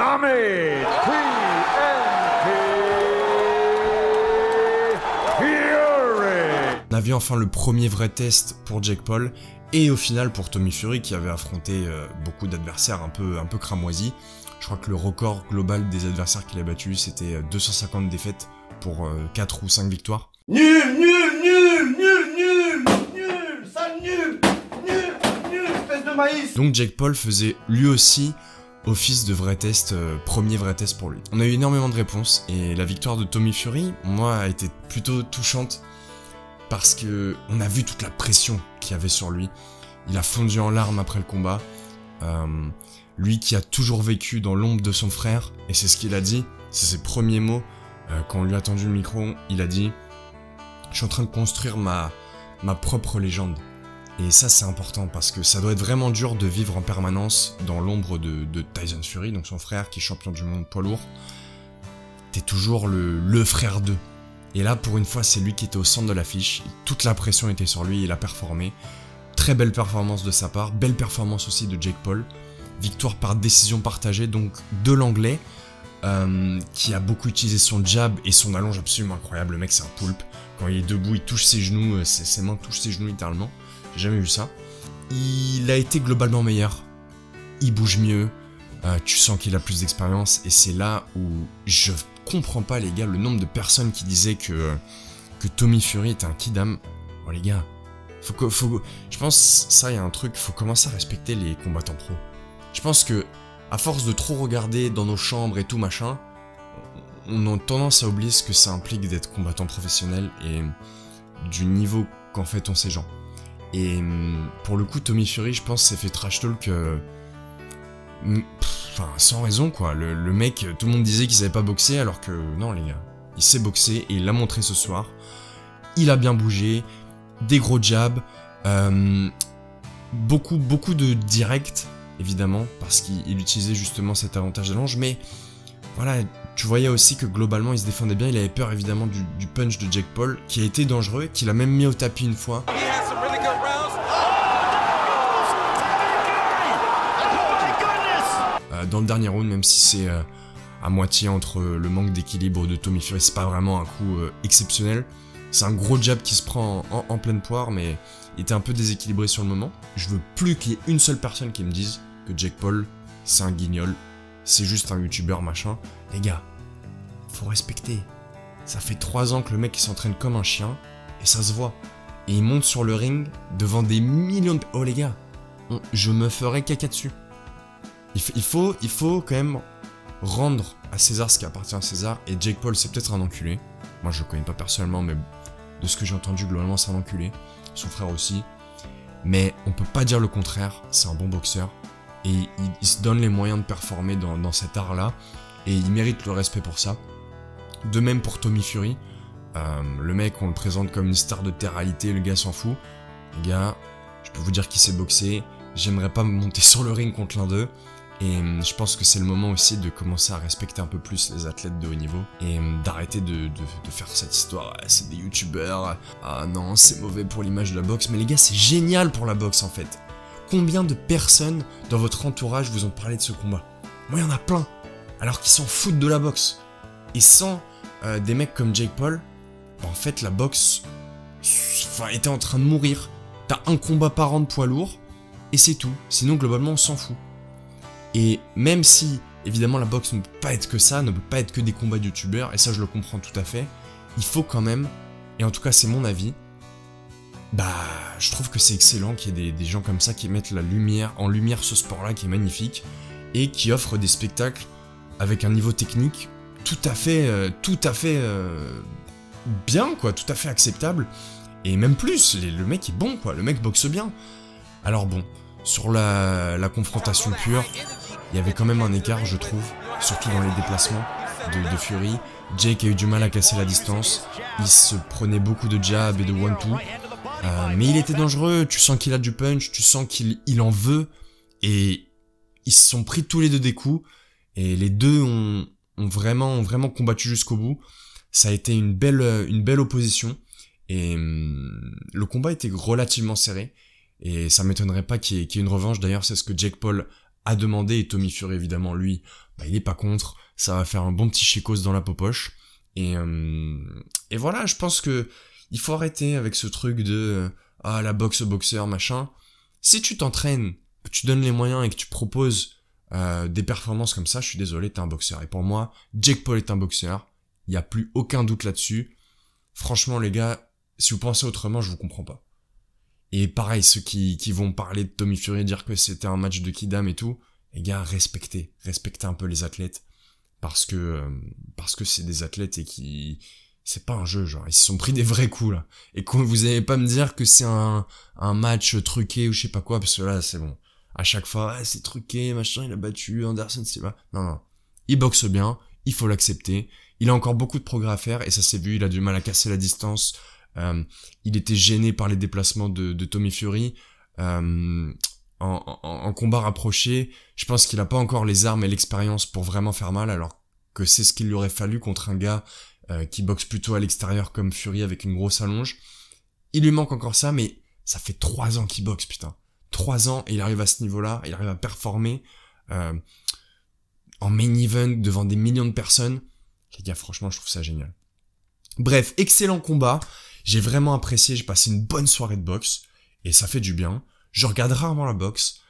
Hamid TNT Fury. On a vu enfin le premier vrai test pour Jake Paul, et au final pour Tommy Fury qui avait affronté beaucoup d'adversaires un peu cramoisis. Je crois que le record global des adversaires qu'il a battu c'était 250 défaites pour 4 ou 5 victoires. Nul, sale nul, espèce de maïs. Donc Jake Paul faisait lui aussi office de vrai test, premier vrai test pour lui. On a eu énormément de réponses, et la victoire de Tommy Fury, moi, a été plutôt touchante, parce que on a vu toute la pression qu'il y avait sur lui. Il a fondu en larmes après le combat. Lui qui a toujours vécu dans l'ombre de son frère, et c'est ce qu'il a dit, c'est ses premiers mots, quand on lui a tendu le micro, il a dit « Je suis en train de construire ma propre légende ». Et ça c'est important parce que ça doit être vraiment dur de vivre en permanence dans l'ombre de Tyson Fury, donc son frère qui est champion du monde poids lourd. T'es toujours le frère d'eux. Et là pour une fois c'est lui qui était au centre de l'affiche, toute la pression était sur lui, il a performé. Très belle performance de sa part, belle performance aussi de Jake Paul. Victoire par décision partagée donc de l'anglais, qui a beaucoup utilisé son jab et son allonge absolument incroyable. Le mec c'est un poulpe, quand il est debout il touche ses genoux, ses mains touchent ses genoux littéralement. J'ai jamais vu ça. Il a été globalement meilleur. Il bouge mieux. Tu sens qu'il a plus d'expérience. Et c'est là où je comprends pas, les gars, le nombre de personnes qui disaient que Tommy Fury était un kidam. Oh les gars, je pense, ça y a un truc, faut commencer à respecter les combattants pro. Je pense que, à force de trop regarder dans nos chambres et tout machin, on a tendance à oublier ce que ça implique d'être combattant professionnel et du niveau qu'en fait ont ces gens. Et pour le coup, Tommy Fury, je pense, s'est fait trash talk, enfin, sans raison quoi. Le mec, tout le monde disait qu'il savait pas boxer, alors que non les gars, il sait boxer et il l'a montré ce soir. Il a bien bougé, des gros jabs, beaucoup de directs, évidemment, parce qu'il utilisait justement cet avantage d'allonge, mais voilà, tu voyais aussi que globalement il se défendait bien, il avait peur évidemment du punch de Jake Paul, qui a été dangereux, qu'il a même mis au tapis une fois. Dans le dernier round, même si c'est à moitié entre le manque d'équilibre de Tommy Fury, c'est pas vraiment un coup exceptionnel. C'est un gros jab qui se prend en pleine poire, mais il était un peu déséquilibré sur le moment. Je veux plus qu'il y ait une seule personne qui me dise que Jake Paul, c'est un guignol, c'est juste un youtubeur machin. Les gars, faut respecter. Ça fait 3 ans que le mec il s'entraîne comme un chien, et ça se voit. Et il monte sur le ring devant des millions de... Oh les gars, je me ferais caca dessus. Il faut quand même rendre à César ce qui appartient à César, et Jake Paul c'est peut-être un enculé. Moi je le connais pas personnellement, mais de ce que j'ai entendu globalement c'est un enculé. Son frère aussi. Mais on peut pas dire le contraire, c'est un bon boxeur. Et il se donne les moyens de performer dans cet art-là, et il mérite le respect pour ça. De même pour Tommy Fury. Le mec on le présente comme une star de terre-réalité, le gars s'en fout. Les gars, je peux vous dire qu'il sait boxer. J'aimerais pas me monter sur le ring contre l'un d'eux. Et je pense que c'est le moment aussi de commencer à respecter un peu plus les athlètes de haut niveau et d'arrêter de faire cette histoire, c'est des youtubeurs, ah non c'est mauvais pour l'image de la boxe, mais les gars c'est génial pour la boxe en fait. Combien de personnes dans votre entourage vous ont parlé de ce combat? Moi il y en a plein, alors qu'ils s'en foutent de la boxe. Et sans des mecs comme Jake Paul, en fait la boxe était en train de mourir. T'as un combat par an de poids lourd, et c'est tout, sinon globalement on s'en fout. Et même si, évidemment, la boxe ne peut pas être que ça, ne peut pas être que des combats de youtubeurs, et ça je le comprends tout à fait, il faut quand même, et en tout cas c'est mon avis, je trouve que c'est excellent qu'il y ait des gens comme ça qui mettent en lumière ce sport-là qui est magnifique, et qui offrent des spectacles avec un niveau technique tout à fait bien, quoi, tout à fait acceptable, et même plus, le mec est bon, quoi, le mec boxe bien. Alors bon, sur la confrontation pure, il y avait quand même un écart, je trouve, surtout dans les déplacements de Fury. Jake a eu du mal à casser la distance, il se prenait beaucoup de jabs et de one-two, mais il était dangereux, tu sens qu'il a du punch, tu sens qu'il en veut, et ils se sont pris tous les deux des coups, et les deux ont vraiment combattu jusqu'au bout. Ça a été une belle opposition, et le combat était relativement serré, et ça m'étonnerait pas qu'il y ait une revanche. D'ailleurs c'est ce que Jake Paul a demandé, et Tommy Fury évidemment lui, bah, il est pas contre, ça va faire un bon petit chécos dans la popoche, et voilà, je pense que il faut arrêter avec ce truc de la boxe au boxeur, machin. Si tu t'entraînes, que tu donnes les moyens et que tu proposes des performances comme ça, je suis désolé, t'es un boxeur. Et pour moi, Jake Paul est un boxeur, il y a plus aucun doute là-dessus. Franchement les gars, si vous pensez autrement, je vous comprends pas. Et pareil, ceux qui vont parler de Tommy Fury, dire que c'était un match de kidam et tout, les gars, respectez un peu les athlètes, parce que c'est des athlètes et c'est pas un jeu, genre, ils se sont pris des vrais coups, là. Et que vous allez pas me dire que c'est un match truqué ou je sais pas quoi, parce que là, c'est bon. À chaque fois, c'est truqué, machin, il a battu Anderson Silva. Non. Il boxe bien, il faut l'accepter. Il a encore beaucoup de progrès à faire, et ça s'est vu, il a du mal à casser la distance. Il était gêné par les déplacements de Tommy Fury. En combat rapproché, je pense qu'il a pas encore les armes et l'expérience pour vraiment faire mal, alors que c'est ce qu'il lui aurait fallu contre un gars qui boxe plutôt à l'extérieur comme Fury avec une grosse allonge. Il lui manque encore ça, mais ça fait 3 ans qu'il boxe, putain. 3 ans, et il arrive à ce niveau-là, il arrive à performer en main event devant des millions de personnes. Les gars, franchement, je trouve ça génial. Bref, excellent combat. J'ai vraiment apprécié, j'ai passé une bonne soirée de boxe, et ça fait du bien. Je regarde rarement la boxe,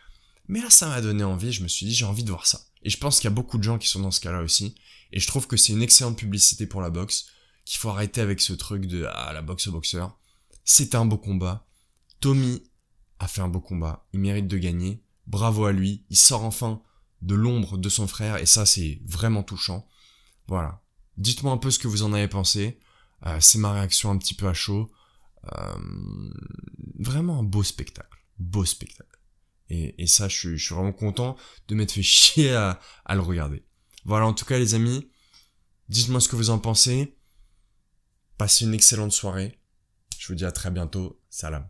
mais là ça m'a donné envie, je me suis dit j'ai envie de voir ça. Et je pense qu'il y a beaucoup de gens qui sont dans ce cas-là aussi, et je trouve que c'est une excellente publicité pour la boxe, qu'il faut arrêter avec ce truc de la boxe au boxeur. C'était un beau combat, Tommy a fait un beau combat, il mérite de gagner, bravo à lui, il sort enfin de l'ombre de son frère, et ça c'est vraiment touchant. Voilà, dites-moi un peu ce que vous en avez pensé, c'est ma réaction un petit peu à chaud, vraiment un beau spectacle. Et ça, je suis vraiment content de m'être fait chier à le regarder. Voilà, en tout cas, les amis, dites-moi ce que vous en pensez. Passez une excellente soirée. Je vous dis à très bientôt. Salam.